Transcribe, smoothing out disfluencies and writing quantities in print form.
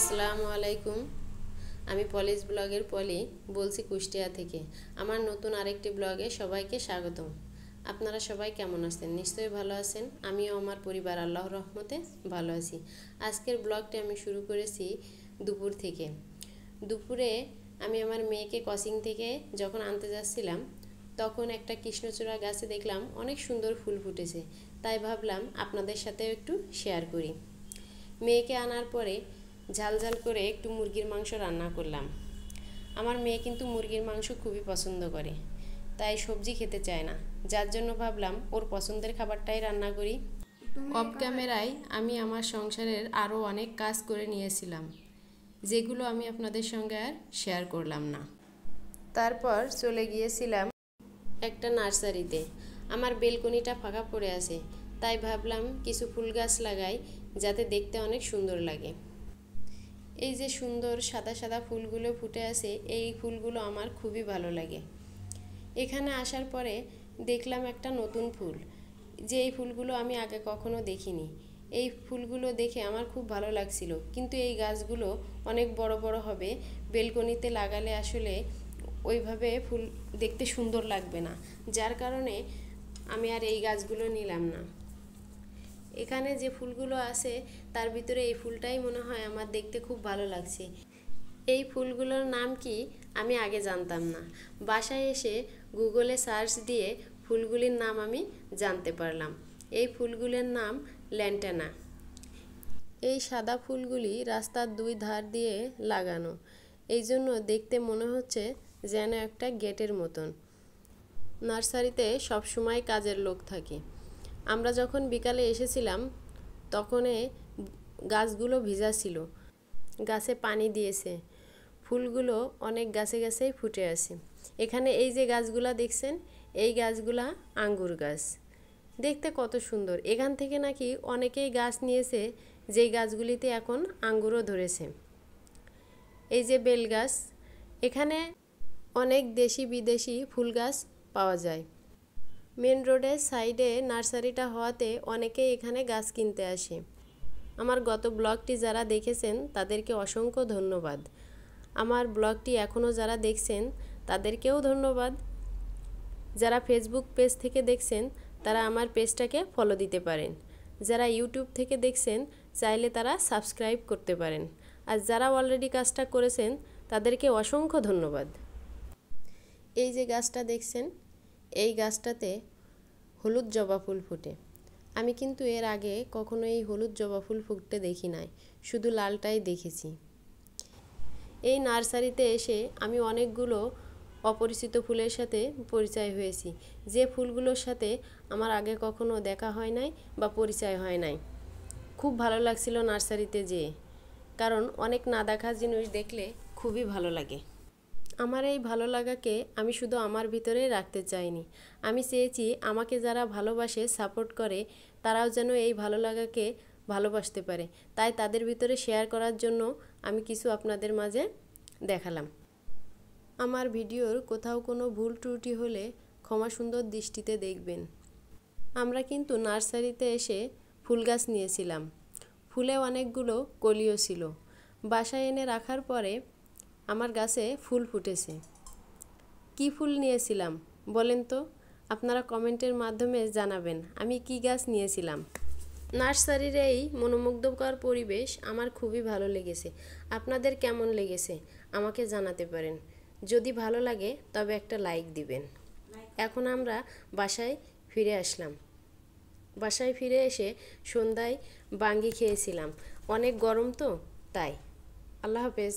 আসসালামু আলাইকুম। আমি পলিশ ব্লগের পলি বলছি কুষ্টিয়া থেকে। আমার নতুন আরেকটি ব্লগে সবাইকে স্বাগতম। আপনারা সবাই কেমন আছেন? নিশ্চয়ই ভালো আছেন। আমিও আমার পরিবার আল্লাহর রহমতে ভালো আছি। আজকের ব্লগটি আমি শুরু করেছি দুপুর থেকে। দুপুরে আমি আমার মেয়েকে কোচিং থেকে যখন আনতে যাচ্ছিলাম, তখন একটা কৃষ্ণচূড়া গাছে দেখলাম অনেক সুন্দর ফুল ফুটেছে। তাই ভাবলাম আপনাদের সাথেও একটু শেয়ার করি। মেয়েকে আনার পরে ঝাল ঝাল করে একটু মুরগির মাংস রান্না করলাম। আমার মেয়ে কিন্তু মুরগির মাংস খুবই পছন্দ করে, তাই সবজি খেতে চায় না, যার জন্য ভাবলাম ওর পছন্দের খাবারটাই রান্না করি। অফ ক্যামেরায় আমি আমার সংসারের আরও অনেক কাজ করে নিয়েছিলাম, যেগুলো আমি আপনাদের সঙ্গে আর শেয়ার করলাম না। তারপর চলে গিয়েছিলাম একটা নার্সারিতে। আমার বেলকনিটা ফাঁকা পড়ে আছে, তাই ভাবলাম কিছু ফুল গাছ লাগাই, যাতে দেখতে অনেক সুন্দর লাগে। এই যে সুন্দর সাদা সাদা ফুলগুলো ফুটে আছে, এই ফুলগুলো আমার খুবই ভালো লাগে। এখানে আসার পরে দেখলাম একটা নতুন ফুল, যে এই ফুলগুলো আমি আগে কখনো দেখিনি। এই ফুলগুলো দেখে আমার খুব ভালো লাগছিল, কিন্তু এই গাছগুলো অনেক বড় বড় হবে, বেলকনিতে লাগালে আসলে ওইভাবে ফুল দেখতে সুন্দর লাগবে না, যার কারণে আমি আর এই গাছগুলো নিলাম না। এখানে যে ফুলগুলো আছে তার ভিতরে এই ফুলটাই মনে হয় আমার দেখতে খুব ভালো লাগছে। এই ফুলগুলোর নাম কি আমি আগে জানতাম না। বাসায় এসে গুগলে সার্চ দিয়ে ফুলগুলির নাম আমি জানতে পারলাম। এই ফুলগুলোর নাম ল্যান্টানা। এই সাদা ফুলগুলি রাস্তার দুই ধার দিয়ে লাগানো, এই জন্য দেখতে মনে হচ্ছে যেন একটা গেটের মতন। নার্সারিতে সবসময় কাজের লোক থাকে। আমরা যখন বিকালে এসেছিলাম তখন গাছগুলো ভিজা ছিল, গাছে পানি দিয়েছে, ফুলগুলো অনেক গাছে গাছেই ফুটে আছে। এখানে এই যে গাছগুলা দেখছেন, এই গাছগুলা আঙ্গুর গাছ। দেখতে কত সুন্দর। এখান থেকে নাকি অনেকেই গাছ নিয়েছে, যেই গাছগুলিতে এখন আঙ্গুরও ধরেছে। এই যে বেল গাছ, এখানে অনেক দেশি বিদেশি ফুল গাছ পাওয়া যায়। মেন রোডের সাইডে নার্সারিটা হওয়াতে অনেকেই এখানে গাছ কিনতে আসে। আমার গত ব্লগটি যারা দেখেছেন তাদেরকে অসংখ্য ধন্যবাদ। আমার ব্লগটি এখনও যারা দেখছেন তাদেরকেও ধন্যবাদ। যারা ফেসবুক পেজ থেকে দেখছেন তারা আমার পেজটাকে ফলো দিতে পারেন। যারা ইউটিউব থেকে দেখছেন চাইলে তারা সাবস্ক্রাইব করতে পারেন। আর যারা অলরেডি কাজটা করেছেন তাদেরকে অসংখ্য ধন্যবাদ। এই যে গাছটা দেখছেন, এই গাছটাতে হলুদ জবা ফুল ফুটে। আমি কিন্তু এর আগে কখনো এই হলুদ জবা ফুল ফুটতে দেখি নাই, শুধু লালটাই দেখেছি। এই নার্সারিতে এসে আমি অনেকগুলো অপরিচিত ফুলের সাথে পরিচয় হয়েছি, যে ফুলগুলোর সাথে আমার আগে কখনো দেখা হয় নাই বা পরিচয় হয় নাই। খুব ভালো লাগছিল নার্সারিতে যেয়ে, কারণ অনেক না দেখা জিনিস দেখলে খুবই ভালো লাগে। আমার এই ভালো লাগাকে আমি শুধু আমার ভিতরেই রাখতে চাইনি, আমি চেয়েছি আমাকে যারা ভালোবাসে, সাপোর্ট করে, তারাও যেন এই ভালো লাগাকে ভালোবাসতে পারে। তাই তাদের ভিতরে শেয়ার করার জন্য আমি কিছু আপনাদের মাঝে দেখালাম। আমার ভিডিওর কোথাও কোনো ভুল ত্রুটি হলে ক্ষমা সুন্দর দৃষ্টিতে দেখবেন। আমরা কিন্তু নার্সারিতে এসে ফুল গাছ নিয়েছিলাম। ফুলে অনেকগুলো কলিও ছিল। বাসায় এনে রাখার পরে আমার গাছে ফুল ফুটেছে। কি ফুল নিয়েছিলাম বলেন তো? আপনারা কমেন্টের মাধ্যমে জানাবেন আমি কি গাছ নিয়েছিলাম। নার্সারির এই মনোমুগ্ধকর পরিবেশ আমার খুবই ভালো লেগেছে। আপনাদের কেমন লেগেছে আমাকে জানাতে পারেন। যদি ভালো লাগে তবে একটা লাইক দিবেন। এখন আমরা বাসায় ফিরে আসলাম। বাসায় ফিরে এসে সন্ধ্যায় বাঙ্গি খেয়েছিলাম। অনেক গরম তো তাই। আল্লাহ হাফেজ।